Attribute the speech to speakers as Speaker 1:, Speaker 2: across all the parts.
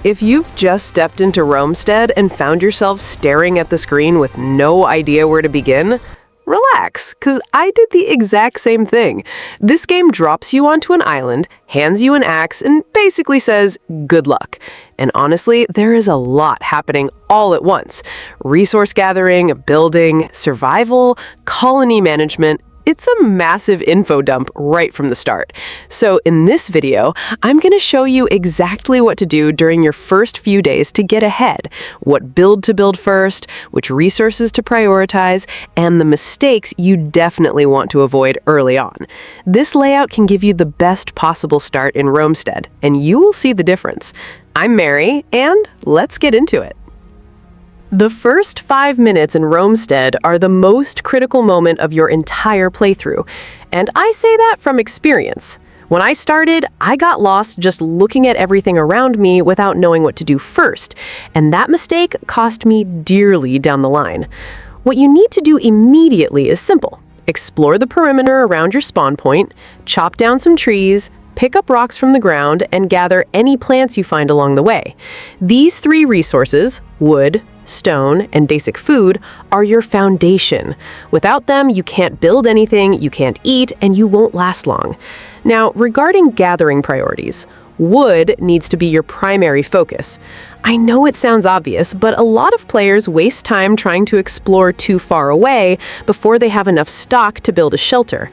Speaker 1: If you've just stepped into Romestead and found yourself staring at the screen with no idea where to begin, relax, because I did the exact same thing. This game drops you onto an island, hands you an axe, and basically says, good luck. And honestly, there is a lot happening all at once. Resource gathering, building, survival, colony management. It's a massive info dump right from the start. So in this video, I'm going to show you exactly what to do during your first few days to get ahead, what build to build first, which resources to prioritize, and the mistakes you definitely want to avoid early on. This layout can give you the best possible start in Romestead, and you will see the difference. I'm Mary, and let's get into it. The first 5 minutes in Romestead are the most critical moment of your entire playthrough, and I say that from experience. When I started, I got lost just looking at everything around me without knowing what to do first, and that mistake cost me dearly down the line. What you need to do immediately is simple. Explore the perimeter around your spawn point, chop down some trees, pick up rocks from the ground, and gather any plants you find along the way. These 3 resources, wood, stone, and basic food, are your foundation. Without them, you can't build anything, you can't eat, and you won't last long. Now, regarding gathering priorities, wood needs to be your primary focus. I know it sounds obvious, but a lot of players waste time trying to explore too far away before they have enough stock to build a shelter.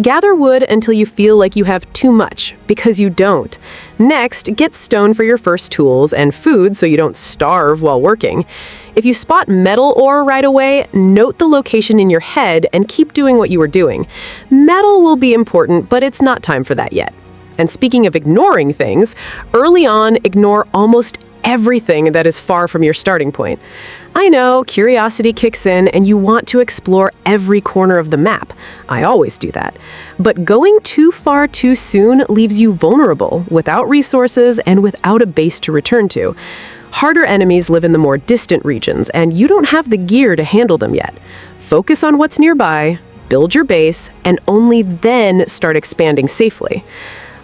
Speaker 1: Gather wood until you feel like you have too much, because you don't. Next, get stone for your first tools and food so you don't starve while working. If you spot metal ore right away, note the location in your head and keep doing what you were doing. Metal will be important, but it's not time for that yet. And speaking of ignoring things, early on, ignore almost everything that is far from your starting point. I know, curiosity kicks in and you want to explore every corner of the map. I always do that. But going too far too soon leaves you vulnerable, without resources and without a base to return to. Harder enemies live in the more distant regions, and you don't have the gear to handle them yet. Focus on what's nearby, build your base, and only then start expanding safely.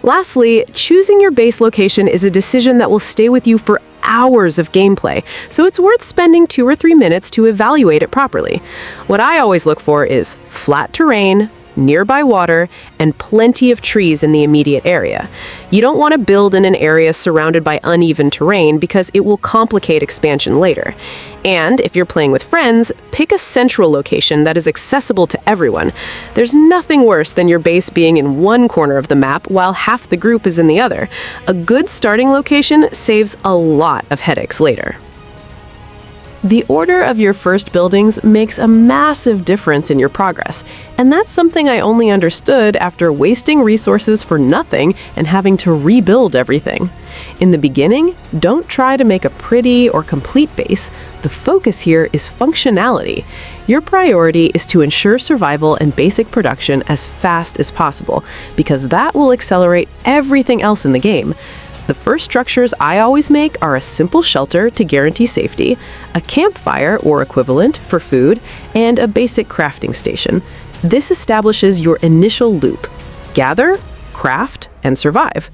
Speaker 1: Lastly, choosing your base location is a decision that will stay with you for hours of gameplay, so it's worth spending 2 or 3 minutes to evaluate it properly. What I always look for is flat terrain, nearby water, and plenty of trees in the immediate area. You don't want to build in an area surrounded by uneven terrain because it will complicate expansion later. And if you're playing with friends, pick a central location that is accessible to everyone. There's nothing worse than your base being in one corner of the map while half the group is in the other. A good starting location saves a lot of headaches later. The order of your first buildings makes a massive difference in your progress, and that's something I only understood after wasting resources for nothing and having to rebuild everything. In the beginning, don't try to make a pretty or complete base. The focus here is functionality. Your priority is to ensure survival and basic production as fast as possible, because that will accelerate everything else in the game. The first structures I always make are a simple shelter to guarantee safety, a campfire or equivalent for food, and a basic crafting station. This establishes your initial loop: gather, craft, and survive.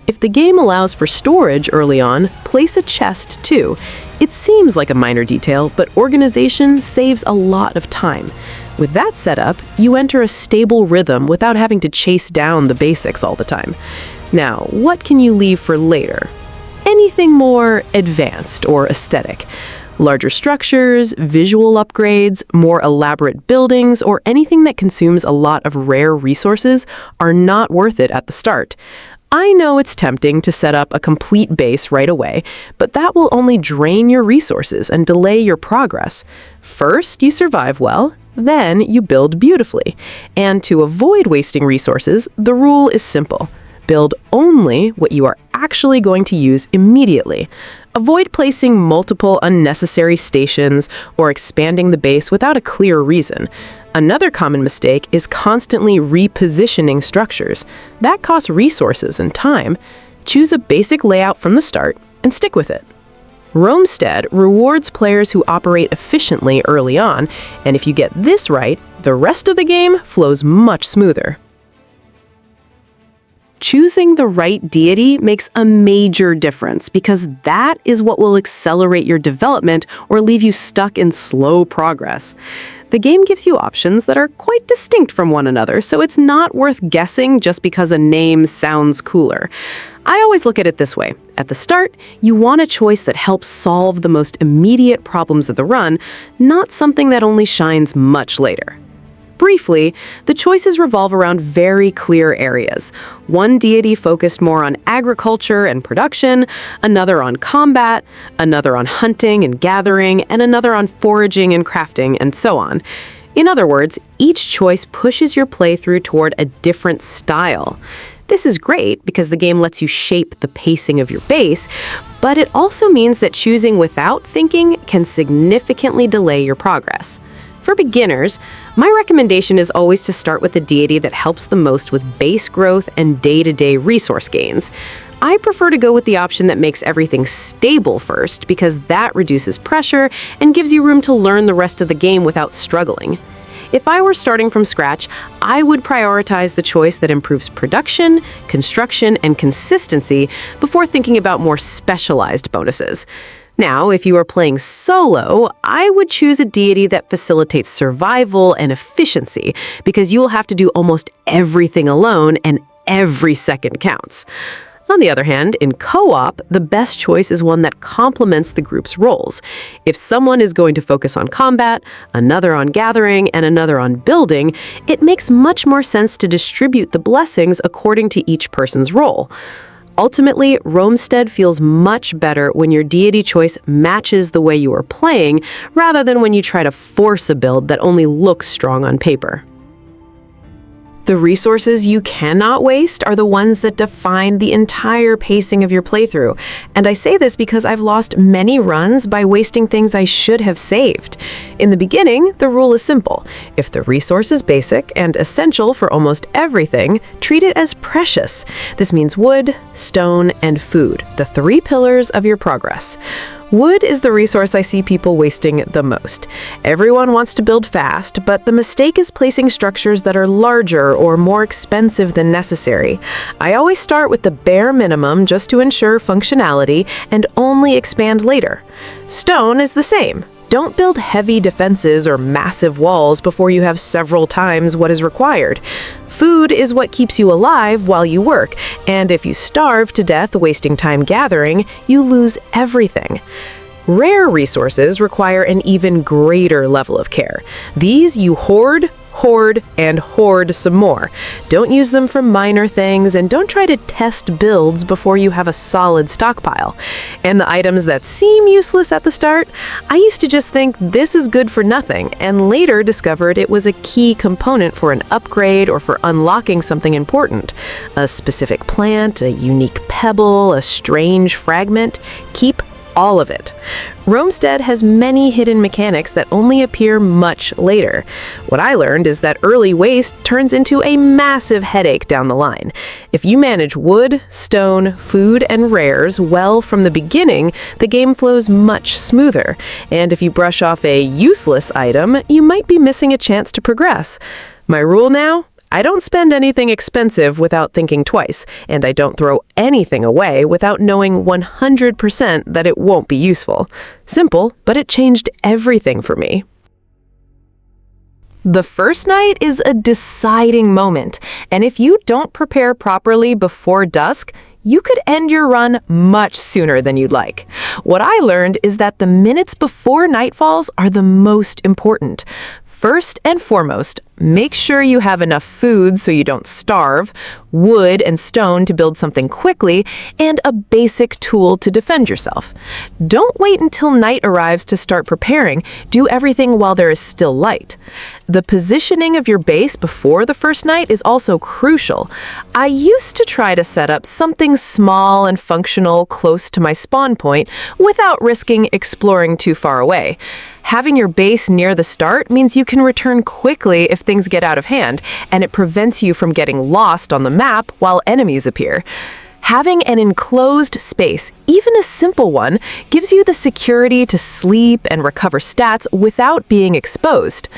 Speaker 1: If the game allows for storage early on, place a chest too. It seems like a minor detail, but organization saves a lot of time. With that setup, you enter a stable rhythm without having to chase down the basics all the time. Now, what can you leave for later? Anything more advanced or aesthetic. Larger structures, visual upgrades, more elaborate buildings, or anything that consumes a lot of rare resources are not worth it at the start. I know it's tempting to set up a complete base right away, but that will only drain your resources and delay your progress. First, you survive well, then you build beautifully. And to avoid wasting resources, the rule is simple. Build only what you are actually going to use immediately. Avoid placing multiple unnecessary stations or expanding the base without a clear reason. Another common mistake is constantly repositioning structures. That costs resources and time. Choose a basic layout from the start and stick with it. Romestead rewards players who operate efficiently early on, and if you get this right, the rest of the game flows much smoother. Choosing the right deity makes a major difference because that is what will accelerate your development or leave you stuck in slow progress. The game gives you options that are quite distinct from one another, so it's not worth guessing just because a name sounds cooler. I always look at it this way. At the start, you want a choice that helps solve the most immediate problems of the run, not something that only shines much later. Briefly, the choices revolve around very clear areas. One deity focused more on agriculture and production, another on combat, another on hunting and gathering, and another on foraging and crafting, and so on. In other words, each choice pushes your playthrough toward a different style. This is great because the game lets you shape the pacing of your base, but it also means that choosing without thinking can significantly delay your progress. For beginners, my recommendation is always to start with the deity that helps the most with base growth and day-to-day resource gains. I prefer to go with the option that makes everything stable first because that reduces pressure and gives you room to learn the rest of the game without struggling. If I were starting from scratch, I would prioritize the choice that improves production, construction, and consistency before thinking about more specialized bonuses. Now, if you are playing solo, I would choose a deity that facilitates survival and efficiency because you will have to do almost everything alone and every second counts. On the other hand, in co-op, the best choice is one that complements the group's roles. If someone is going to focus on combat, another on gathering, and another on building, it makes much more sense to distribute the blessings according to each person's role. Ultimately, Romestead feels much better when your deity choice matches the way you are playing, rather than when you try to force a build that only looks strong on paper. The resources you cannot waste are the ones that define the entire pacing of your playthrough. And I say this because I've lost many runs by wasting things I should have saved. In the beginning, the rule is simple. If the resource is basic and essential for almost everything, treat it as precious. This means wood, stone, and food, the three pillars of your progress. Wood is the resource I see people wasting the most. Everyone wants to build fast, but the mistake is placing structures that are larger or more expensive than necessary. I always start with the bare minimum just to ensure functionality and only expand later. Stone is the same. Don't build heavy defenses or massive walls before you have several times what is required. Food is what keeps you alive while you work, and if you starve to death wasting time gathering, you lose everything. Rare resources require an even greater level of care. These you hoard, and hoard some more. Don't use them for minor things, and don't try to test builds before you have a solid stockpile. And the items that seem useless at the start, I used to just think this is good for nothing, and later discovered it was a key component for an upgrade or for unlocking something important. A specific plant, a unique pebble, a strange fragment. Keep all of it. Romestead has many hidden mechanics that only appear much later. What I learned is that early waste turns into a massive headache down the line. If you manage wood, stone, food, and rares well from the beginning, the game flows much smoother. And if you brush off a useless item, you might be missing a chance to progress. My rule now? I don't spend anything expensive without thinking twice, and I don't throw anything away without knowing 100% that it won't be useful. Simple, but it changed everything for me. The first night is a deciding moment, and if you don't prepare properly before dusk, you could end your run much sooner than you'd like. What I learned is that the minutes before night falls are the most important. First and foremost, make sure you have enough food so you don't starve, wood and stone to build something quickly, and a basic tool to defend yourself. Don't wait until night arrives to start preparing. Do everything while there is still light. The positioning of your base before the first night is also crucial. I used to try to set up something small and functional close to my spawn point without risking exploring too far away. Having your base near the start means you can return quickly if things get out of hand, and it prevents you from getting lost on the map while enemies appear. Having an enclosed space, even a simple one, gives you the security to sleep and recover stats without being exposed.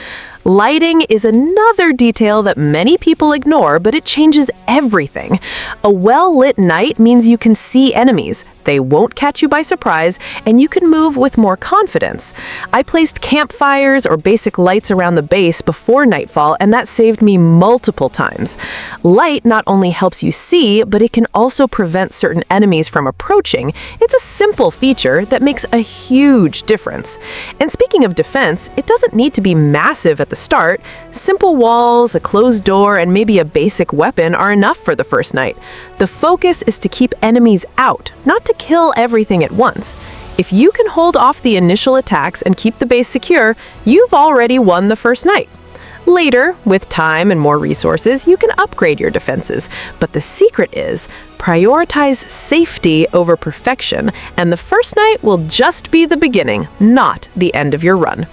Speaker 1: Lighting is another detail that many people ignore, but it changes everything. A well-lit night means you can see enemies. They won't catch you by surprise, and you can move with more confidence. I placed campfires or basic lights around the base before nightfall, and that saved me multiple times. Light not only helps you see, but it can also prevent certain enemies from approaching. It's a simple feature that makes a huge difference. And speaking of defense, it doesn't need to be massive at the start. Simple walls, a closed door, and maybe a basic weapon are enough for the first night. The focus is to keep enemies out, not to kill everything at once. If you can hold off the initial attacks and keep the base secure, you've already won the first night. Later, with time and more resources, you can upgrade your defenses, but the secret is prioritize safety over perfection, and the first night will just be the beginning, not the end of your run.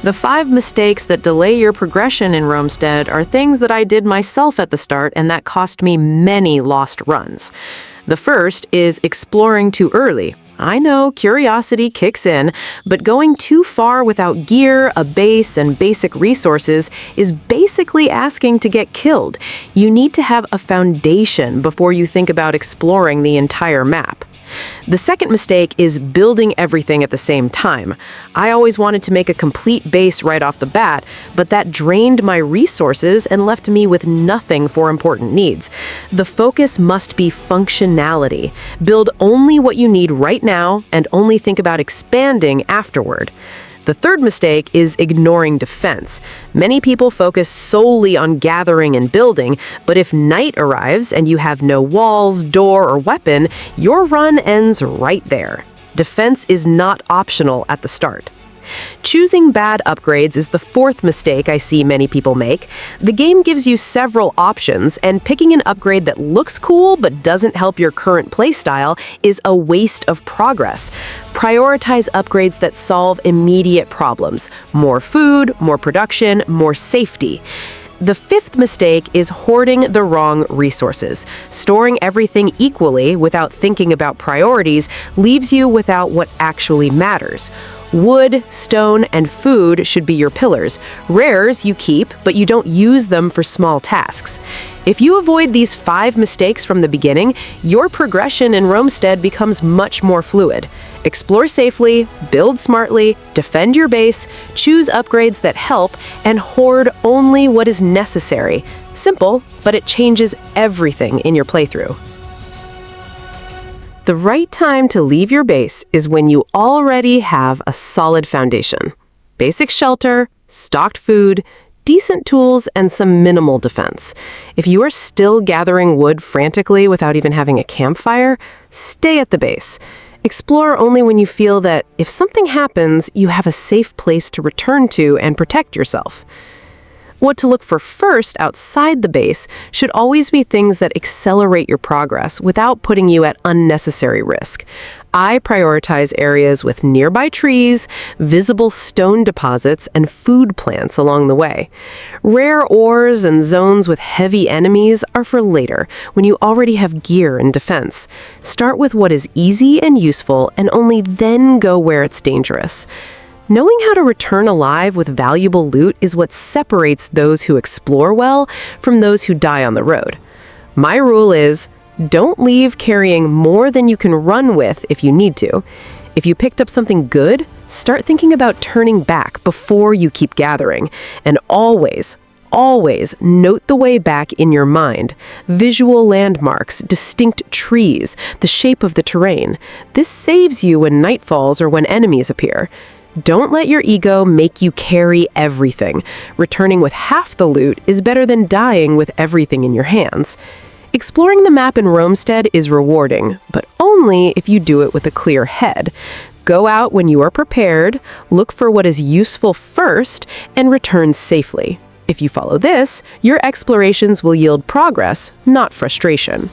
Speaker 1: The 5 mistakes that delay your progression in Romestead are things that I did myself at the start, and that cost me many lost runs. The first is exploring too early. I know curiosity kicks in, but going too far without gear, a base, and basic resources is basically asking to get killed. You need to have a foundation before you think about exploring the entire map. The second mistake is building everything at the same time. I always wanted to make a complete base right off the bat, but that drained my resources and left me with nothing for important needs. The focus must be functionality. Build only what you need right now and only think about expanding afterward. The third mistake is ignoring defense. Many people focus solely on gathering and building, but if night arrives and you have no walls, door, or weapon, your run ends right there. Defense is not optional at the start. Choosing bad upgrades is the fourth mistake I see many people make. The game gives you several options, and picking an upgrade that looks cool but doesn't help your current playstyle is a waste of progress. Prioritize upgrades that solve immediate problems: more food, more production, more safety. The fifth mistake is hoarding the wrong resources. Storing everything equally without thinking about priorities leaves you without what actually matters. Wood, stone, and food should be your pillars. Rares you keep, but you don't use them for small tasks. If you avoid these 5 mistakes from the beginning, your progression in Romestead becomes much more fluid. Explore safely, build smartly, defend your base, choose upgrades that help, and hoard only what is necessary. Simple, but it changes everything in your playthrough. The right time to leave your base is when you already have a solid foundation. Basic shelter, stocked food, decent tools, and some minimal defense. If you are still gathering wood frantically without even having a campfire, stay at the base. Explore only when you feel that if something happens, you have a safe place to return to and protect yourself. What to look for first outside the base should always be things that accelerate your progress without putting you at unnecessary risk. I prioritize areas with nearby trees, visible stone deposits, and food plants along the way. Rare ores and zones with heavy enemies are for later, when you already have gear and defense. Start with what is easy and useful, and only then go where it's dangerous. Knowing how to return alive with valuable loot is what separates those who explore well from those who die on the road. My rule is, don't leave carrying more than you can run with if you need to. If you picked up something good, start thinking about turning back before you keep gathering. And always note the way back in your mind. Visual landmarks, distinct trees, the shape of the terrain. This saves you when night falls or when enemies appear. Don't let your ego make you carry everything. Returning with half the loot is better than dying with everything in your hands. Exploring the map in Romestead is rewarding, but only if you do it with a clear head. Go out when you are prepared, look for what is useful first, and return safely. If you follow this, your explorations will yield progress, not frustration.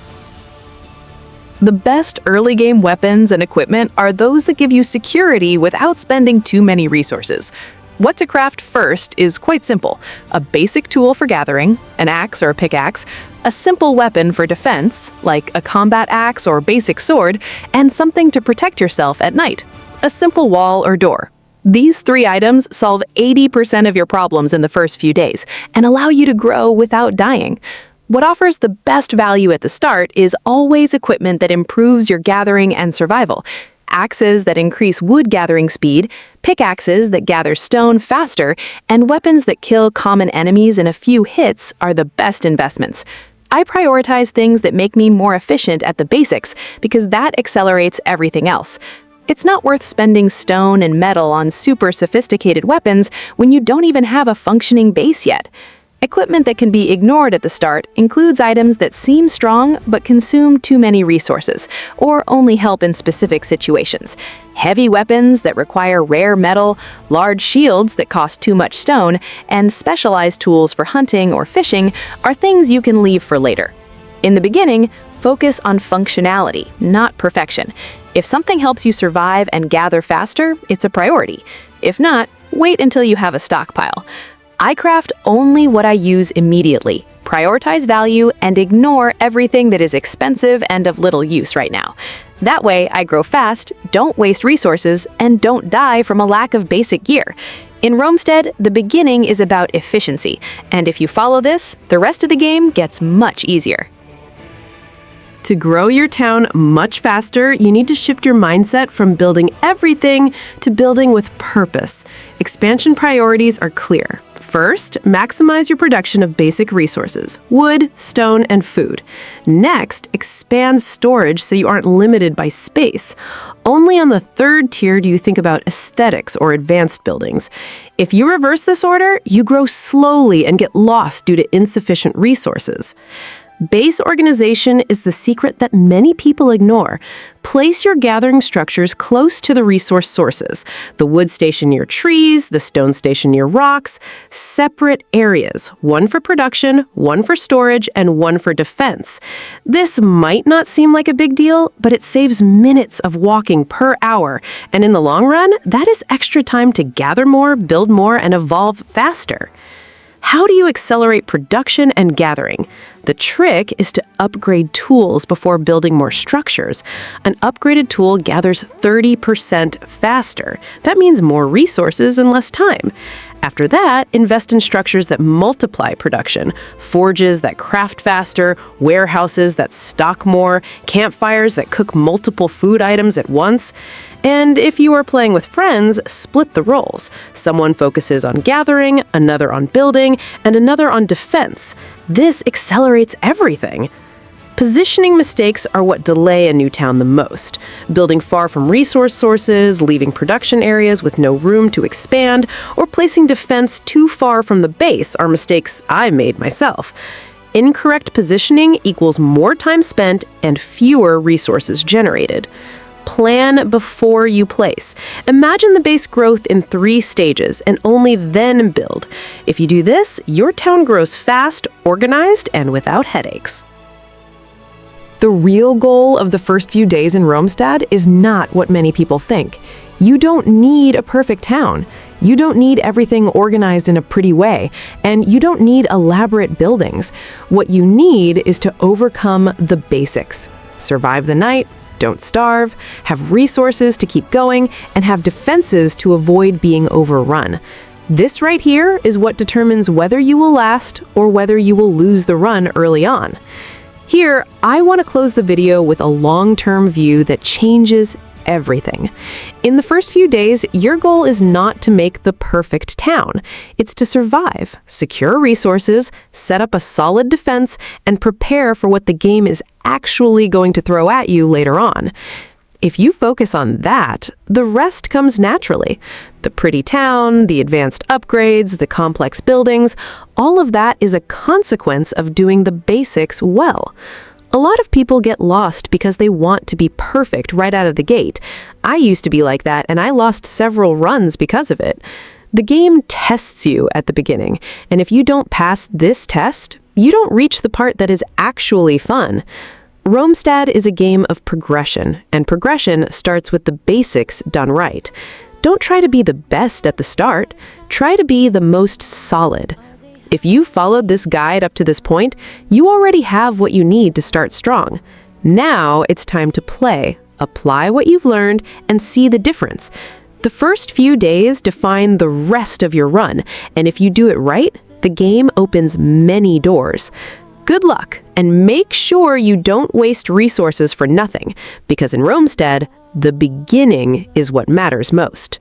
Speaker 1: The best early game weapons and equipment are those that give you security without spending too many resources. What to craft first is quite simple. A basic tool for gathering, an axe or a pickaxe, a simple weapon for defense, like a combat axe or basic sword, and something to protect yourself at night, a simple wall or door.
Speaker 2: These 3 items solve 80% of your problems in the first few days and allow you to grow without dying. What offers the best value at the start is always equipment that improves your gathering and survival. Axes that increase wood gathering speed, pickaxes that gather stone faster, and weapons that kill common enemies in a few hits are the best investments. I prioritize things that make me more efficient at the basics because that accelerates everything else. It's not worth spending stone and metal on super sophisticated weapons when you don't even have a functioning base yet. Equipment that can be ignored at the start includes items that seem strong but consume too many resources, or only help in specific situations. Heavy weapons that require rare metal, large shields that cost too much stone, and specialized tools for hunting or fishing are things you can leave for later. In the beginning, focus on functionality, not perfection. If something helps you survive and gather faster, it's a priority. If not, wait until you have a stockpile. I craft only what I use immediately, prioritize value, and ignore everything that is expensive and of little use right now. That way, I grow fast, don't waste resources, and don't die from a lack of basic gear. In Romestead, the beginning is about efficiency, and if you follow this, the rest of the game gets much easier.
Speaker 1: To grow your town much faster, you need to shift your mindset from building everything to building with purpose. Expansion priorities are clear. First, maximize your production of basic resources: wood, stone, and food. Next, expand storage so you aren't limited by space. Only on the 3rd tier do you think about aesthetics or advanced buildings. If you reverse this order, you grow slowly and get lost due to insufficient resources. Base organization is the secret that many people ignore. Place your gathering structures close to the resource sources. The wood station near trees, the stone station near rocks. Separate areas, one for production, one for storage, and one for defense. This might not seem like a big deal, but it saves minutes of walking per hour. And in the long run, that is extra time to gather more, build more, and evolve faster. How do you accelerate production and gathering? The trick is to upgrade tools before building more structures. An upgraded tool gathers 30% faster. That means more resources in less time. After that, invest in structures that multiply production: forges that craft faster, warehouses that stock more, campfires that cook multiple food items at once. And if you are playing with friends, split the roles. Someone focuses on gathering, another on building, and another on defense. This accelerates everything. Positioning mistakes are what delay a new town the most. Building far from resource sources, leaving production areas with no room to expand, or placing defense too far from the base are mistakes I made myself. Incorrect positioning equals more time spent and fewer resources generated. Plan before you place. Imagine the base growth in 3 stages and only then build. If you do this, your town grows fast, organized, and without headaches. The real goal of the first few days in Romestead is not what many people think. You don't need a perfect town. You don't need everything organized in a pretty way, and you don't need elaborate buildings. What you need is to overcome the basics. Survive the night, don't starve, have resources to keep going, and have defenses to avoid being overrun. This right here is what determines whether you will last or whether you will lose the run early on. Here, I want to close the video with a long-term view that changes everything. In the first few days, your goal is not to make the perfect town. It's to survive, secure resources, set up a solid defense, and prepare for what the game is actually going to throw at you later on. If you focus on that, the rest comes naturally. The pretty town, the advanced upgrades, the complex buildings, all of that is a consequence of doing the basics well. A lot of people get lost because they want to be perfect right out of the gate. I used to be like that, and I lost several runs because of it. The game tests you at the beginning, and if you don't pass this test, you don't reach the part that is actually fun. Romestead is a game of progression, and progression starts with the basics done right. Don't try to be the best at the start. Try to be the most solid. If you followed this guide up to this point, you already have what you need to start strong. Now it's time to play, apply what you've learned, and see the difference.
Speaker 2: The first few days define the rest of your run, and if you do it right, the game opens many doors. Good luck, and make sure you don't waste resources for nothing, because in Romestead, the beginning is what matters most.